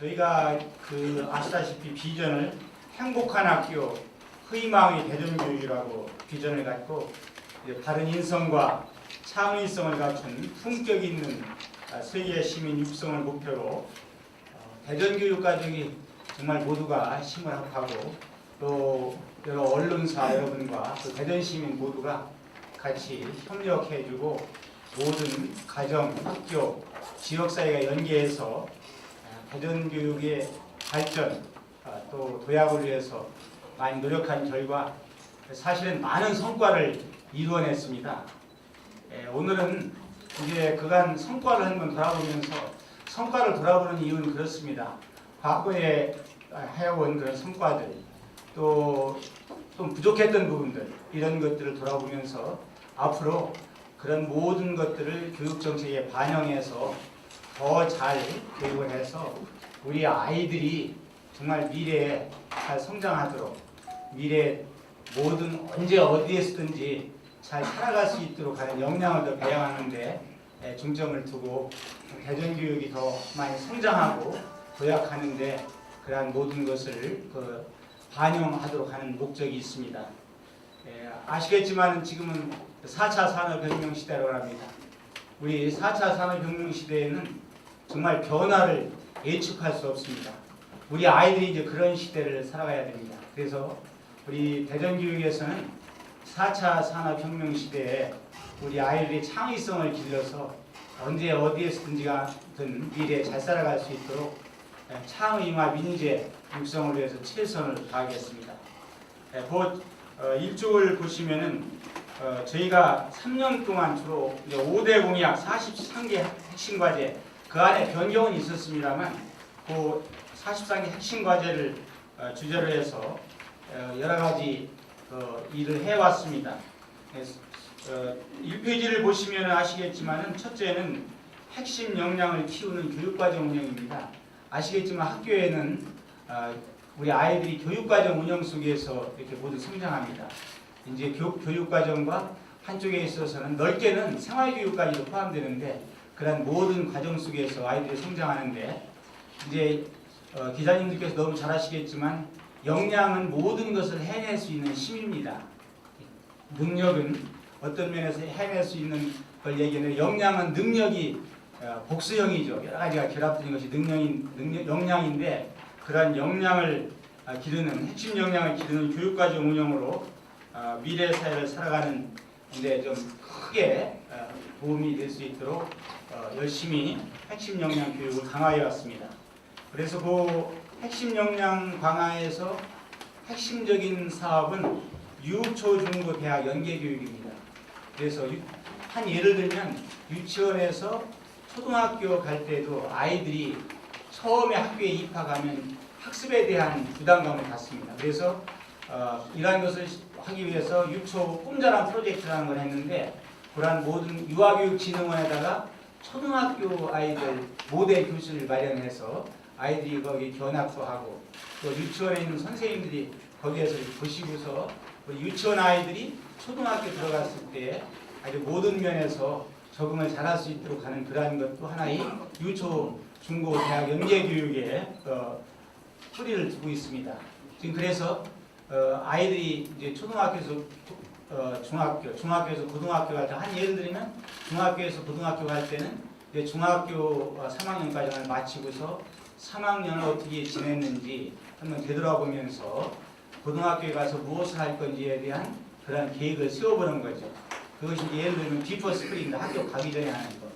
저희가 아시다시피 비전을 행복한 학교, 희망의 대전교육이라고 비전을 갖고 바른 인성과 창의성을 갖춘 품격 있는 세계 시민 육성을 목표로 대전교육 가족이 정말 모두가 힘을 합하고 또 여러 언론사 여러분과 또 대전 시민 모두가 같이 협력해주고 모든 가정, 학교, 지역사회가 연계해서 대전교육의 발전 또 도약을 위해서 많이 노력한 결과 사실은 많은 성과를 이루어냈습니다. 오늘은 이제 그간 성과를 한번 돌아보면서 성과를 돌아보는 이유는 그렇습니다. 과거에 해온 그런 성과들 또 좀 부족했던 부분들 이런 것들을 돌아보면서 앞으로 그런 모든 것들을 교육정책에 반영해서 더 잘 교육을 해서 우리 아이들이 정말 미래에 잘 성장하도록 미래에 모든 언제 어디에 서든지 잘 살아갈 수 있도록 하는 역량을 더 배양하는 데 중점을 두고 대전교육이 더 많이 성장하고 도약하는 데 그러한 모든 것을 반영하도록 하는 목적이 있습니다. 아시겠지만 지금은 4차 산업혁명 시대라고 합니다. 우리 4차 산업혁명 시대에는 정말 변화를 예측할 수 없습니다. 우리 아이들이 이제 그런 시대를 살아가야 됩니다. 그래서 우리 대전교육에서는 4차 산업혁명 시대에 우리 아이들의 창의성을 길러서 언제 어디에서든지든 미래에 잘 살아갈 수 있도록 창의와 민재 육성을 위해서 최선을 다하겠습니다. 곧 1쪽을 보시면은 저희가 3년 동안 주로 5대 공약 43개 핵심 과제 그 안에 변경은 있었습니다만 그 43개 핵심 과제를 주제로 해서 여러 가지 일을 해왔습니다. 1페이지를 보시면 아시겠지만 첫째는 핵심 역량을 키우는 교육과정 운영입니다. 아시겠지만 학교에는 우리 아이들이 교육과정 운영 속에서 이렇게 모두 성장합니다. 이제 교육과정과 한쪽에 있어서는 넓게는 생활교육까지도 포함되는데 그런 모든 과정 속에서 아이들이 성장하는데 이제 기자님들께서 너무 잘 아시겠지만 역량은 모든 것을 해낼 수 있는 힘입니다. 능력은 어떤 면에서 해낼 수 있는 걸 얘기하는데 역량은 능력이 복수형이죠. 여러 가지가 결합된 것이 역량인데 그러한 역량을 기르는 핵심 역량을 기르는 교육과정 운영으로 미래 사회를 살아가는 데 좀 크게 도움이 될 수 있도록 열심히 핵심 역량 교육을 강화해 왔습니다. 그래서 그 핵심 역량 강화에서 핵심적인 사업은 유초, 중고, 대학 연계 교육입니다. 그래서 한 예를 들면 유치원에서 초등학교 갈 때도 아이들이 처음에 학교에 입학하면 학습에 대한 부담감을 갖습니다. 그래서 이러한 것을 하기 위해서 유초 꿈자랑 프로젝트라는 걸 했는데 그러한 모든 유아교육진흥원에다가 초등학교 아이들 모델 교실을 마련해서 아이들이 거기 견학도 하고 또 유치원에 있는 선생님들이 거기에서 보시고서 유치원 아이들이 초등학교 들어갔을 때 아주 모든 면에서 적응을 잘할 수 있도록 하는 그러한 것도 하나의 유초, 중고, 대학 연계교육에 뿌리를 두고 있습니다. 지금 그래서 아이들이 이제 초등학교에서 중학교에서 고등학교 갈 때 한 예를 들면 중학교에서 고등학교 갈 때는 이제 중학교 3학년까지를 마치고서 3학년을 어떻게 지냈는지 한번 되돌아보면서 고등학교에 가서 무엇을 할 건지에 대한 그런 계획을 세워보는 거죠. 그것이 예를 들면 비포 스크린인데 학교 가기 전에 하는 거.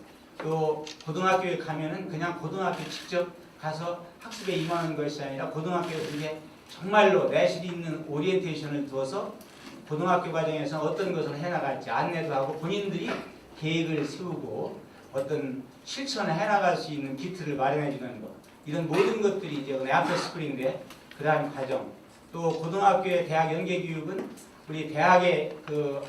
또 고등학교에 가면은 그냥 고등학교 직접 가서 학습에 임하는 것이 아니라 고등학교에서 이게 정말로 내실이 있는 오리엔테이션을 두어서 고등학교 과정에서 어떤 것을 해나갈지 안내도 하고 본인들이 계획을 세우고 어떤 실천을 해나갈 수 있는 기틀을 마련해 주는 것. 이런 모든 것들이 이제 애프터 스쿨인데 그러한 과정. 또 고등학교의 대학 연계교육은 우리 대학의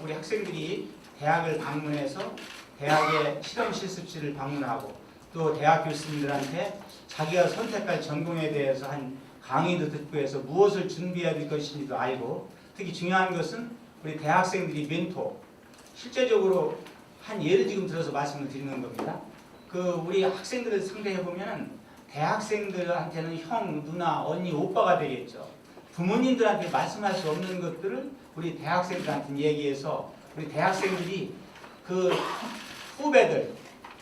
우리 학생들이 대학을 방문해서 대학의 실험 실습실을 방문하고 또 대학 교수님들한테 자기가 선택할 전공에 대해서 한 강의도 듣고 해서 무엇을 준비해야 될 것인지도 알고 특히 중요한 것은 우리 대학생들이 멘토 실제적으로 한 예를 지금 들어서 말씀을 드리는 겁니다. 우리 학생들을 상대해 보면 대학생들한테는 형, 누나, 언니, 오빠가 되겠죠. 부모님들한테 말씀할 수 없는 것들을 우리 대학생들한테 얘기해서 우리 대학생들이 그 후배들,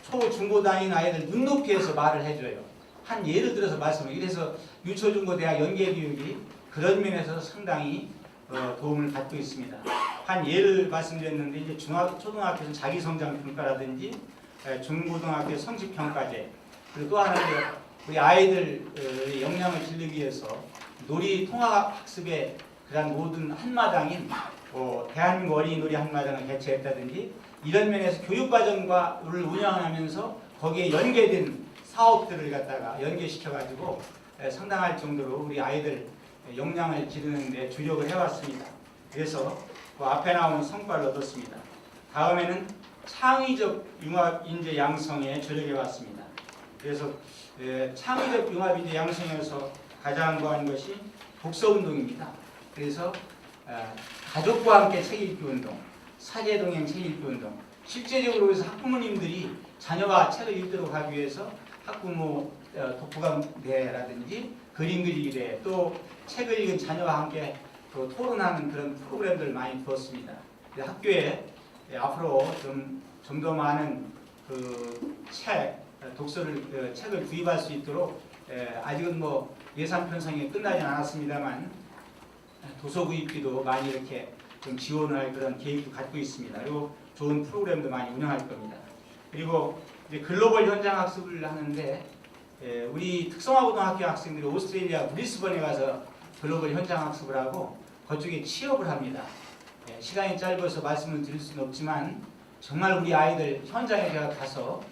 초, 중고 다니는 아이들 눈높이에서 말을 해줘요. 한 예를 들어서 말씀을. 이래서 유초중고대학 연계교육이 그런 면에서 상당히 도움을 받고 있습니다. 한 예를 말씀드렸는데 이제 초등학교에서 자기성장평가라든지 중고등학교 성적평가제, 그리고 또 하나는 우리 아이들 역량을 기르기 위해서 놀이통합학습의 그런 모든 한마당인 대한민국 어린이놀이 한마당을 개최했다든지 이런 면에서 교육과정과를 운영하면서 거기에 연계된 사업들을 갖다가 연계시켜가지고 상당할 정도로 우리 아이들 역량을 기르는 데 주력을 해왔습니다. 그래서 그 앞에 나온 성과를 얻었습니다. 다음에는 창의적 융합 인재 양성에 주력해왔습니다. 그래서 창의적 융합 인재 양성에서 가장 좋아하는 것이 독서운동입니다. 그래서 가족과 함께 책 읽기 운동, 사제동행 책 읽기 운동, 실제적으로 그래서 학부모님들이 자녀가 책을 읽도록 하기 위해서 학부모 독후감대라든지 그림 그리기 대회, 또 책을 읽은 자녀와 함께 또 토론하는 그런 프로그램들을 많이 두었습니다. 학교에 앞으로 좀 더 많은 그 책을 구입할 수 있도록 아직은 뭐 예산 편성이 끝나지 않았습니다만 도서 구입비도 많이 이렇게 좀 지원을 할 그런 계획도 갖고 있습니다. 그리고 좋은 프로그램도 많이 운영할 겁니다. 그리고 이제 글로벌 현장 학습을 하는데 우리 특성화고등학교 학생들이 오스트레일리아 브리스번에 가서 글로벌 현장 학습을 하고 그쪽에 취업을 합니다. 시간이 짧아서 말씀을 드릴 수는 없지만 정말 우리 아이들 현장에 제가 가서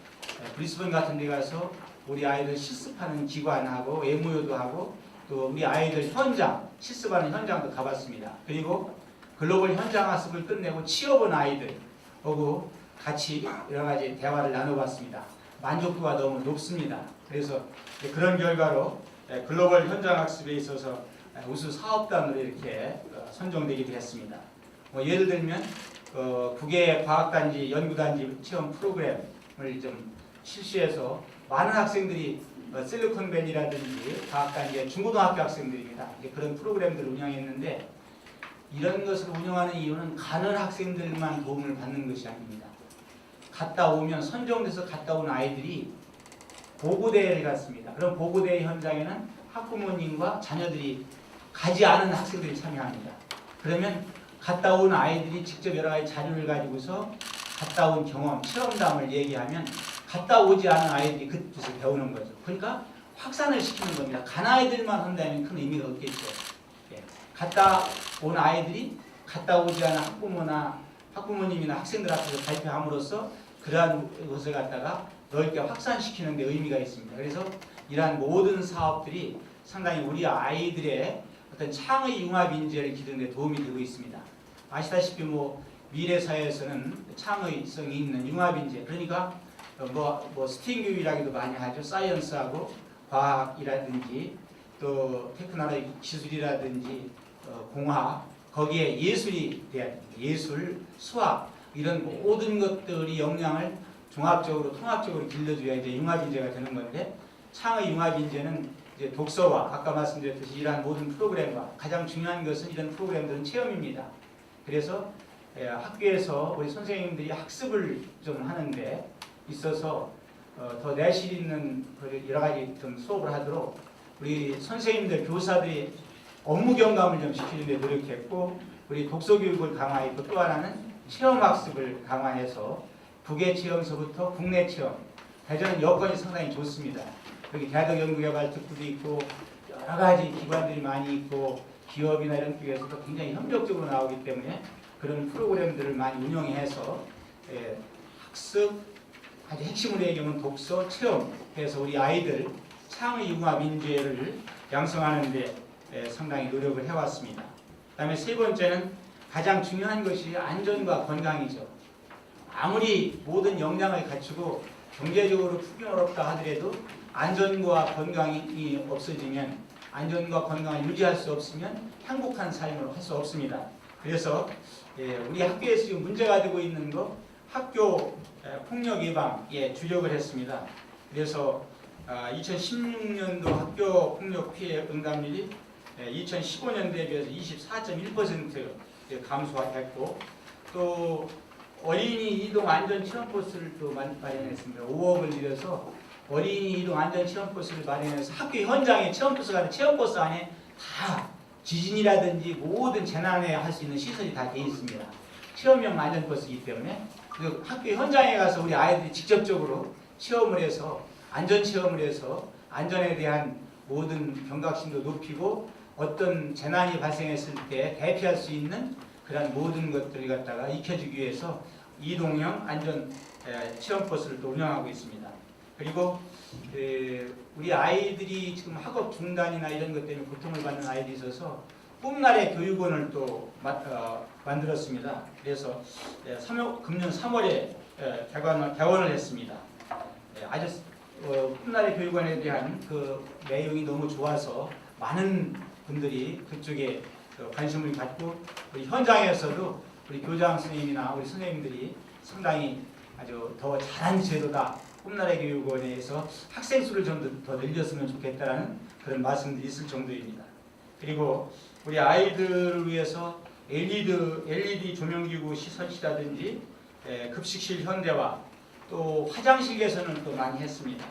브리스번 같은 데 가서 우리 아이들 실습하는 기관하고 외무요도 하고 또 우리 아이들 현장 실습하는 현장도 가봤습니다. 그리고 글로벌 현장 학습을 끝내고 취업한 아이들하고 같이 여러 가지 대화를 나눠봤습니다. 만족도가 너무 높습니다. 그래서 그런 결과로 글로벌 현장 학습에 있어서 우수 사업단으로 이렇게 선정되기도 했습니다. 예를 들면 국외 과학단지 연구단지 체험 프로그램을 좀 실시해서 많은 학생들이 실리콘밸리라든지 과학단지의 중고등학교 학생들입니다. 그런 프로그램들을 운영했는데 이런 것을 운영하는 이유는 가는 학생들만 도움을 받는 것이 아닙니다. 갔다 오면 선정돼서 갔다 온 아이들이 보고대회를 갔습니다. 그럼 보고대회 현장에는 학부모님과 자녀들이 가지 않은 학생들이 참여합니다. 그러면 갔다 온 아이들이 직접 여러 가지 자료를 가지고서 갔다 온 경험, 체험담을 얘기하면 갔다 오지 않은 아이들이 그것을 배우는 거죠. 그러니까 확산을 시키는 겁니다. 간 아이들만 한다면 큰 의미가 없겠죠. 갔다 온 아이들이 갔다 오지 않은 학부모님이나 학생들 앞에서 발표함으로써 그러한 것을 갖다가 넓게 확산시키는 데 의미가 있습니다. 그래서 이러한 모든 사업들이 상당히 우리 아이들의 어떤 창의 융합 인재를 기르는 데 도움이 되고 있습니다. 아시다시피 미래 사회에서는 창의성이 있는 융합 인재, 그러니까 스팀 교육이라기도 많이 하죠. 사이언스하고 과학이라든지 또 테크놀로지 기술이라든지 공학, 거기에 예술이 돼야 됩니다. 예술, 수학 이런 모든 것들이 역량을 종합적으로 통합적으로 길러줘야 이제 융합 인재가 되는 건데, 창의 융합 인재는 이제 독서와 아까 말씀드렸듯이 이러한 모든 프로그램과 가장 중요한 것은 이런 프로그램들은 체험입니다. 그래서 학교에서 우리 선생님들이 학습을 좀 하는데 있어서 더 내실 있는 여러 가지 좀 수업을 하도록 우리 선생님들, 교사들이 업무 경감을 좀 시키는 데 노력했고, 우리 독서 교육을 강화했고, 또 하나는 체험 학습을 강화해서 국외 체험서부터 국내 체험, 대전은 여건이 상당히 좋습니다. 여기 대학연구개발특구도 있고 여러 가지 기관들이 많이 있고 기업이나 이런 쪽에서도 굉장히 협력적으로 나오기 때문에 그런 프로그램들을 많이 운영해서 학습, 아주 핵심으로 얘기하면 독서, 체험해서 우리 아이들 창의 융합 인재를 양성하는 데 상당히 노력을 해왔습니다. 그 다음에 세 번째는 가장 중요한 것이 안전과 건강이죠. 아무리 모든 역량을 갖추고 경제적으로 풍요롭다 하더라도 안전과 건강이 없어지면, 안전과 건강을 유지할 수 없으면 행복한 삶을 할 수 없습니다. 그래서 우리 학교에서 지금 문제가 되고 있는 거 학교 폭력 예방에 주력을 했습니다. 그래서 2016년도 학교 폭력 피해 응답률이 2015년도에 비해서 24.1% 감소했고, 또 어린이 이동 안전 체험 버스를 또 마련했습니다. 5억을 들여서 어린이 이동 안전 체험 버스를 마련해서 학교 현장에 체험 버스 안에 다 지진이라든지 모든 재난에 할 수 있는 시설이 다 되어 있습니다. 체험형 안전 버스이기 때문에 그 학교 현장에 가서 우리 아이들이 직접적으로 체험을 해서 안전 체험을 해서 안전에 대한 모든 경각심도 높이고 어떤 재난이 발생했을 때 대피할 수 있는 그런 모든 것들을 갖다가 익혀주기 위해서 이동형 안전 체험 버스를 또 운영하고 있습니다. 그리고 우리 아이들이 지금 학업 중단이나 이런 것 때문에 고통을 받는 아이들이 있어서 꿈나래 교육원을 또 만들었습니다. 그래서 금년 3월에 개원을 했습니다. 아주 꿈나래 교육원에 대한 그 내용이 너무 좋아서 많은 분들이 그쪽에 관심을 갖고 우리 현장에서도 우리 교장 선생님이나 우리 선생님들이 상당히 아주 더 잘한 제도다. 꿈나래 교육원에서 학생 수를 좀 더 늘렸으면 좋겠다라는 그런 말씀들이 있을 정도입니다. 그리고 우리 아이들을 위해서 LED 조명기구 설치라든지 급식실 현대화, 또 화장실 개선을 또 많이 했습니다.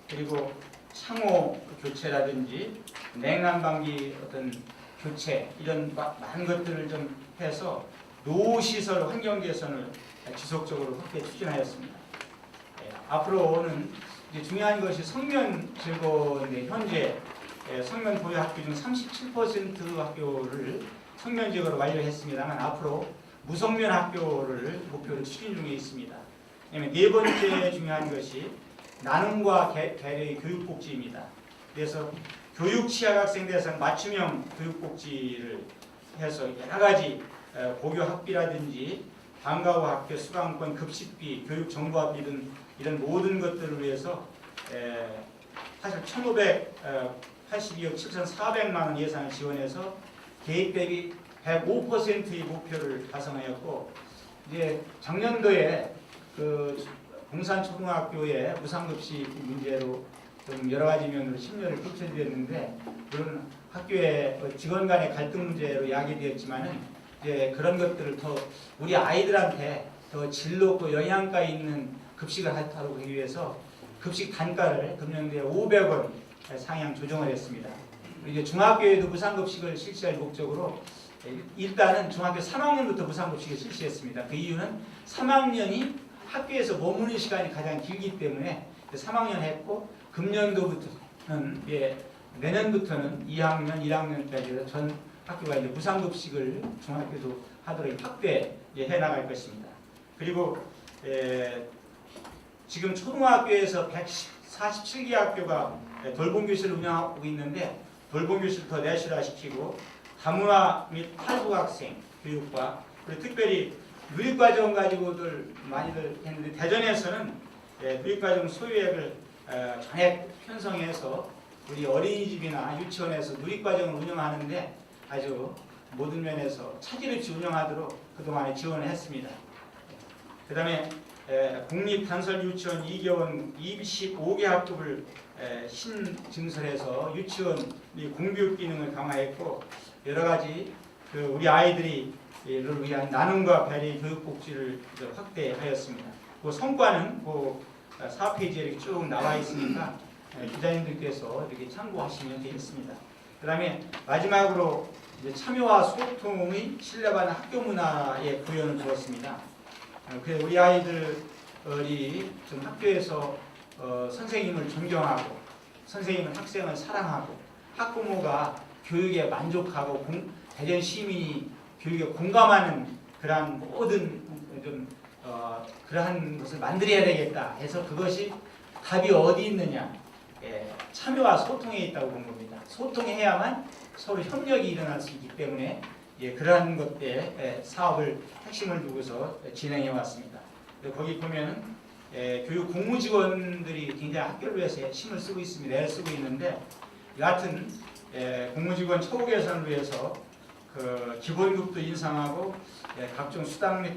그리고 창호 교체라든지 냉난방기 어떤 교체 이런 많은 것들을 좀 해서 노시설 환경 개선을 지속적으로 확대 추진하였습니다. 앞으로는 이제 중요한 것이 성면 제거인데 현재 성면 보유 학교 중 37% 학교를 성면 제거로 완료했습니다만 앞으로 무성면 학교를 목표로 추진 중에 있습니다. 네 번째 중요한 것이 나눔과 계류의 교육복지입니다. 그래서 교육 취약 학생 대상 맞춤형 교육복지를 해서 여러 가지 고교 학비라든지 방과 후 학교 수강권, 급식비, 교육 정보학비 등 이런 모든 것들을 위해서 사실 1,582억 7,400만 원 예산을 지원해서 개입 대비 105%의 목표를 달성하였고, 이제 작년도에 그 공산초등학교의 무상급식 문제로 좀 여러 가지 면으로 심려를 펼쳐드렸는데, 그런 학교의 직원 간의 갈등 문제로 야기되었지만은 이제 그런 것들을 더 우리 아이들한테 더 질 높고 영양가 있는 급식을 하도록 하기 위해서 급식 단가를 금년도에 500원 상향 조정을 했습니다. 이제 중학교에도 무상급식을 실시할 목적으로 일단은 중학교 3학년부터 무상급식을 실시했습니다. 그 이유는 3학년이 학교에서 머무는 시간이 가장 길기 때문에 3학년 했고, 금년도부터는 내년부터는 2학년, 1학년까지 전 학교가 이제 무상급식을 중학교도 하도록 확대해 나갈 것입니다. 그리고 지금 초등학교에서 147개 학교가 돌봄교실을 운영하고 있는데, 돌봄교실 더 내실화시키고 다문화 및 탈북학생 교육과, 그리고 특별히 누리과정 가지고들 많이들 했는데, 대전에서는 누리과정 소유액을 전액 편성해서 우리 어린이집이나 유치원에서 누리과정을 운영하는데 아주 모든 면에서 차질 없이 운영하도록 그동안에 지원을 했습니다. 그 다음에 국립단설유치원 2개원 25개 학급을 신증설해서 유치원 공교육 기능을 강화했고, 여러 가지 우리 아이들을 위한 나눔과 배려의 교육복지를 확대하였습니다. 그 성과는 그 4페이지에 이렇게 쭉 나와 있으니까 기자님들께서 이렇게 참고하시면 되겠습니다. 그 다음에 마지막으로 이제 참여와 소통의 신뢰받는 학교 문화에 구현을 두었습니다. 그래서 우리 아이들이 좀 학교에서 선생님을 존경하고, 선생님은 학생을 사랑하고, 학부모가 교육에 만족하고, 대전 시민이 교육에 공감하는 그러한 모든 좀 그러한 것을 만들어야 되겠다 해서 그것이 답이 어디 있느냐, 참여와 소통에 있다고 본 겁니다. 소통해야만 서로 협력이 일어날 수 있기 때문에 그러한 것에 사업을 핵심을 두고서 진행해 왔습니다. 거기 보면은 교육 공무직원들이 굉장히 학교를 위해서 힘을 쓰고 있습니다. 애를 쓰고 있는데, 여하튼 공무직원 처우 개선을 위해서 그 기본급도 인상하고 각종 수당 및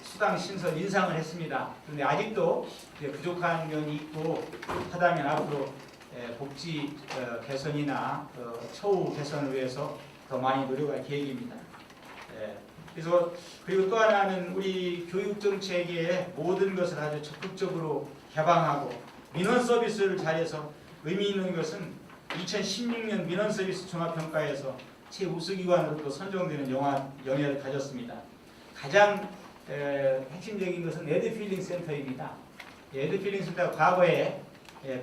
수당 신설 인상을 했습니다. 그런데 아직도 부족한 면이 있고 하다면 앞으로 복지 개선이나 처우 개선을 위해서 더 많이 노력할 계획입니다. 그래서 그리고 또 하나는 우리 교육 정책의 모든 것을 아주 적극적으로 개방하고 민원 서비스를 잘해서 의미 있는 것은 2016년 민원 서비스 종합평가에서 최우수기관으로 또 선정되는 영예를 가졌습니다. 가장 핵심적인 것은 에듀필링 센터입니다. 에듀필링 센터가 과거에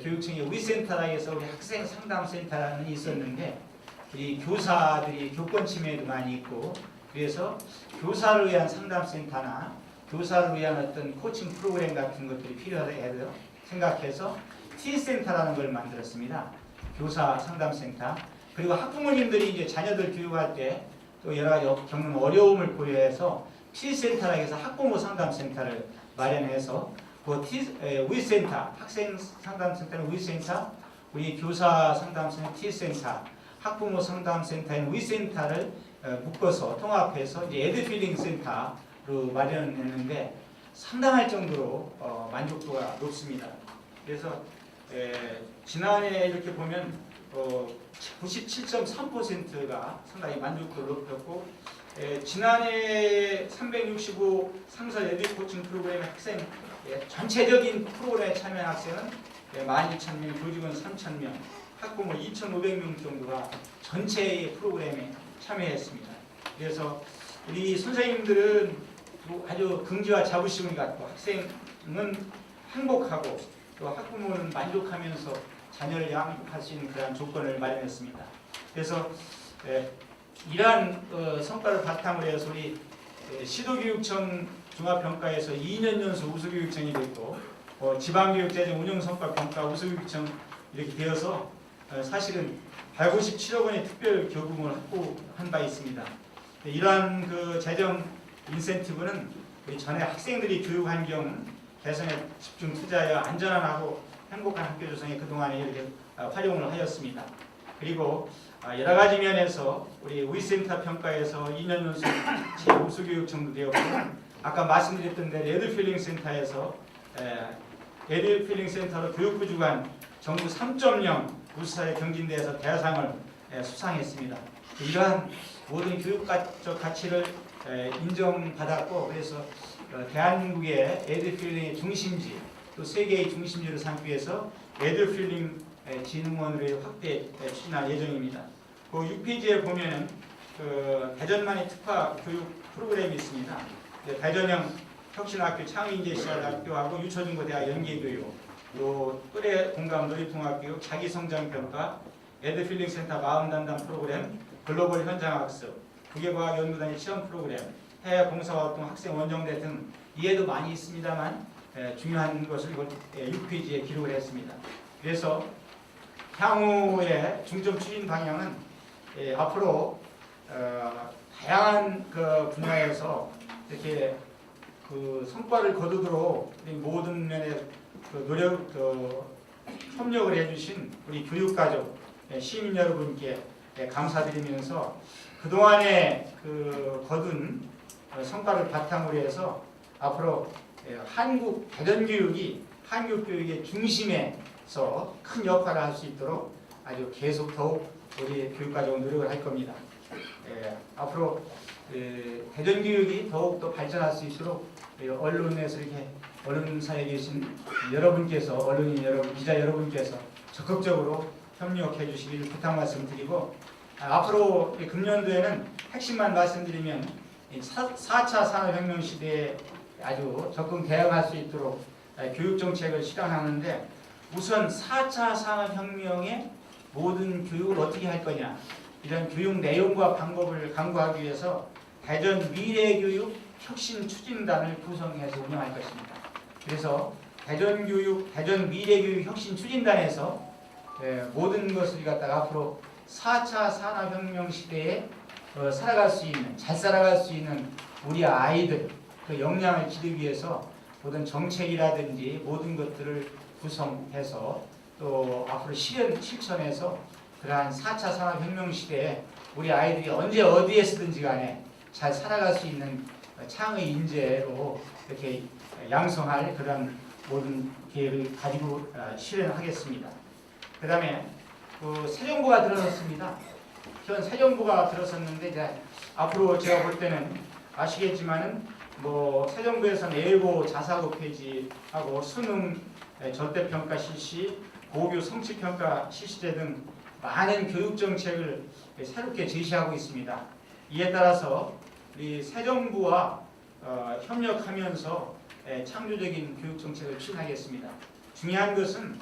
교육청의 위센터라 해서 우리 학생 상담 센터라는 있었는데 이 교사들이 교권 침해도 많이 있고 그래서 교사를 위한 상담 센터나 교사를 위한 어떤 코칭 프로그램 같은 것들이 필요하다고 생각해서 T센터라는 걸 만들었습니다. 교사 상담 센터. 그리고 학부모님들이 이제 자녀들 교육할 때 또 여러 가지 겪는 어려움을 고려해서 T센터라 해서 학부모 상담 센터를 마련해서 그 위센터, 학생 상담 센터는 위센터, 우리 교사 상담 센터 T센터, 학부모 상담 센터인 위센터를 묶어서 통합해서 이제 에듀필링 센터로 마련했는데 상당할 정도로 만족도가 높습니다. 그래서 지난해 이렇게 보면 97.3%가 상당히 만족도를 높였고 지난해 365 상설 에듀 코칭 프로그램 학생 전체적인 프로그램에 참여한 학생은 12,000명, 교직원 3,000명, 학부모 2,500명 정도가 전체의 프로그램에 참여했습니다. 그래서 우리 선생님들은 아주 긍지와 자부심을 갖고 학생은 행복하고 또 학부모는 만족하면서 자녀를 양육할 수 있는 그런 조건을 마련했습니다. 그래서 이러한 성과를 바탕으로 해서 우리 시도교육청 종합평가에서 2년 연속 우수교육청이 됐고 지방교육재정 운영성과평가 우수교육청 이렇게 되어서 사실은 157억 원의 특별 교부금을 확보한 바 있습니다. 이러한 그 재정 인센티브는 우리 전에 학생들이 교육 환경 개선에 집중 투자하여 안전하고 행복한 학교 조성에 그동안에 이렇게 활용을 하였습니다. 그리고 여러 가지 면에서 우리 위센터 평가에서 2년 연속 최우수교육청도 되었고 아까 말씀드렸던 대로 에듀필링 센터에서 에듀필링 센터로 교육부 주관 정부 3.0 우수사회 경진대회에서 대상을 수상했습니다. 이러한 모든 교육적 가치를 인정받았고 그래서 대한민국의 에듀필링의 중심지 또 세계의 중심지를 삼기 위해서 에듀필링 진흥원으로 확대 추진할 예정입니다. 그 6페이지에 보면은 그 대전만의 특화 교육 프로그램이 있습니다. 대전형 혁신학교 창의인재시설학교하고 유초중고대학 연계교육, 요 또래 공감 놀이통합교육, 자기성장평가, 에듀필링 센터 마음단단 프로그램, 글로벌 현장학습, 국외과학연구단의 시험 프로그램, 해외 봉사활동, 학생 원정대 등 이해도 많이 있습니다만 중요한 것을 6페이지에 기록을 했습니다. 그래서 향후의 중점 추진 방향은 앞으로 다양한 그 분야에서 이렇게 그 성과를 거두도록 모든 면에 그 노력, 협력을 해주신 우리 교육가족, 시민 여러분께 감사드리면서 그동안에 그 거둔 성과를 바탕으로 해서 앞으로 한국 대전교육이 한국교육의 중심에서 큰 역할을 할 수 있도록 아주 계속 더욱 우리 교육가족은 노력을 할 겁니다. 앞으로 대전교육이 더욱더 발전할 수 있도록 언론에서 이렇게 언론사에 계신 여러분께서 언론인 여러분, 기자 여러분께서 적극적으로 협력해 주시기를 부탁 말씀드리고 앞으로 금년도에는 핵심만 말씀드리면 4차 산업혁명 시대에 아주 적극 대응할 수 있도록 교육정책을 실현하는데 우선 4차 산업혁명의 모든 교육을 어떻게 할 거냐 이런 교육 내용과 방법을 강구하기 위해서 대전 미래교육 혁신추진단을 구성해서 운영할 것입니다. 그래서 대전 미래교육 혁신추진단에서 모든 것을 갖다가 앞으로 4차 산업혁명 시대에 살아갈 수 있는, 잘 살아갈 수 있는 우리 아이들 그 역량을 기르기 위해서 모든 정책이라든지 모든 것들을 구성해서 또 앞으로 실천해서 그러한 4차 산업혁명 시대에 우리 아이들이 언제 어디에 서든지 간에 잘 살아갈 수 있는 창의 인재로 이렇게 양성할 그런 모든 계획을 가지고 실현하겠습니다. 그 다음에 새 정부가 들어섰습니다. 현 새 정부가 들어섰는데 이제 앞으로 제가 볼 때는 아시겠지만은 새 정부에서는 예고 자사고 폐지하고 수능 절대평가 실시, 고교 성취평가 실시제 등 많은 교육 정책을 새롭게 제시하고 있습니다. 이에 따라서 우리 새 정부와 협력하면서 창조적인 교육 정책을 추진하겠습니다. 중요한 것은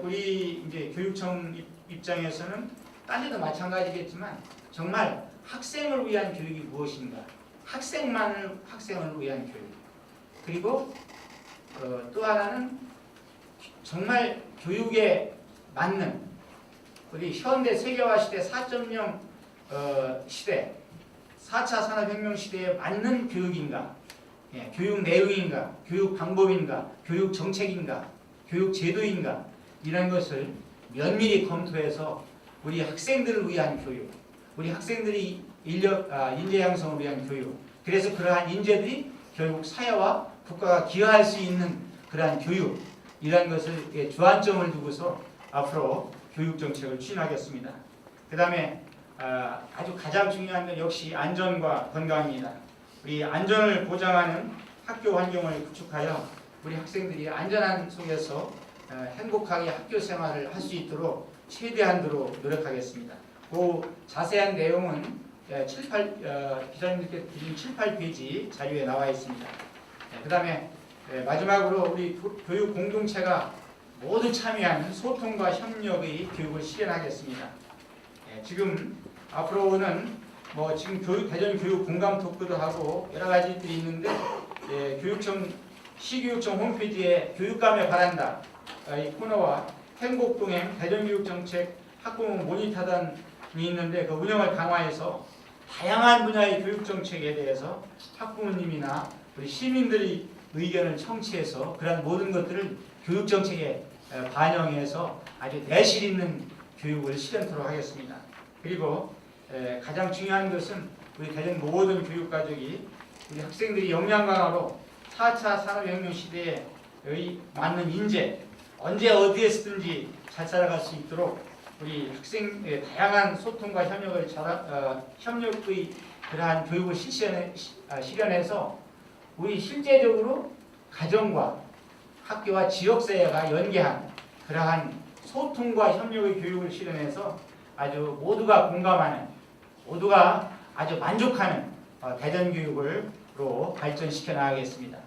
우리 이제 교육청 입장에서는 딴 데도 마찬가지겠지만 정말 학생을 위한 교육이 무엇인가, 학생을 위한 교육, 그리고 또 하나는 정말 교육에 맞는 우리 현대 세계화 시대 4.0 시대, 4차 산업혁명 시대에 맞는 교육인가, 교육 내용인가, 교육 방법인가, 교육 정책인가, 교육 제도인가, 이런 것을 면밀히 검토해서 우리 학생들을 위한 교육, 우리 학생들이 인재 양성을 위한 교육, 그래서 그러한 인재들이 결국 사회와 국가가 기여할 수 있는 그러한 교육, 이런 것을 주안점을 두고서 앞으로 교육 정책을 추진하겠습니다. 그 다음에 아주 가장 중요한 건 역시 안전과 건강입니다. 우리 안전을 보장하는 학교 환경을 구축하여 우리 학생들이 안전한 속에서 행복하게 학교 생활을 할 수 있도록 최대한도로 노력하겠습니다. 그 자세한 내용은 기자님들께 드린 7, 8페이지 자료에 나와 있습니다. 그 다음에 마지막으로 우리 교육 공동체가 모두 참여하는 소통과 협력의 교육을 실현하겠습니다. 지금 앞으로는 지금 대전 교육 공감 토크도 하고 여러 가지들이 있는데 시교육청 홈페이지에 교육감에 바란다 이 코너와 행복동행 대전교육정책 학부모 모니터단이 있는데 그 운영을 강화해서 다양한 분야의 교육정책에 대해서 학부모님이나 우리 시민들의 의견을 청취해서 그런 모든 것들을 교육정책에 반영해서 아주 내실 있는 교육을 실현토록 하겠습니다. 그리고 가장 중요한 것은 우리 대전 모든 교육가족이 우리 학생들이 역량 강화로 4차 산업혁명 시대에 맞는 인재, 언제 어디에서든지 잘 살아갈 수 있도록 우리 학생의 다양한 소통과 협력의 그러한 교육을 실현해서 우리 실제적으로 가정과 학교와 지역사회가 연계한 그러한 소통과 협력의 교육을 실현해서 아주 모두가 공감하는, 모두가 아주 만족하는 대전교육으로 발전시켜 나가겠습니다.